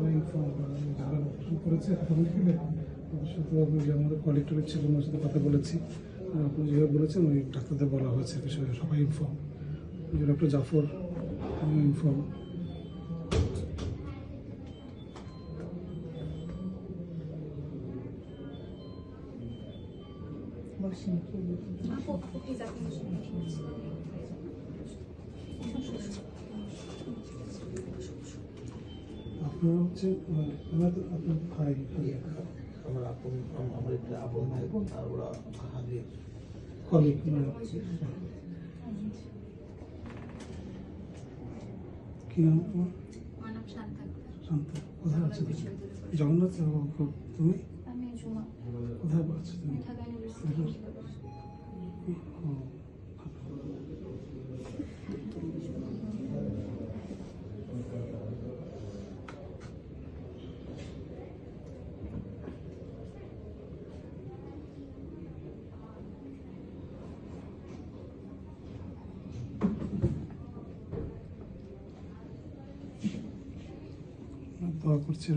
সবাই ইনফর্ম যারা অপারেশন করেছে এখন থেকে শুধু আপনি যে আমাদের কোয়ালিটির ছিল ওনার সাথে কথা বলেছি, আপনি যেভাবে বলেছেন ওই ডাক্তারদের বলা হয়েছে বিষয়ে সবাই ইনফর্ম। Doctor Zafar inform. আপনারা হচ্ছে আপনার ভাই আমার আপন, আমার একটা আপন ভাই, আর ওরা হাজির কলিগ কি নাম তোমার? শান্ত। কোথায় আছো তুমি? জগন্নাথ তুমি কোথায় আছো তুমি? ও, দোয়া করছি।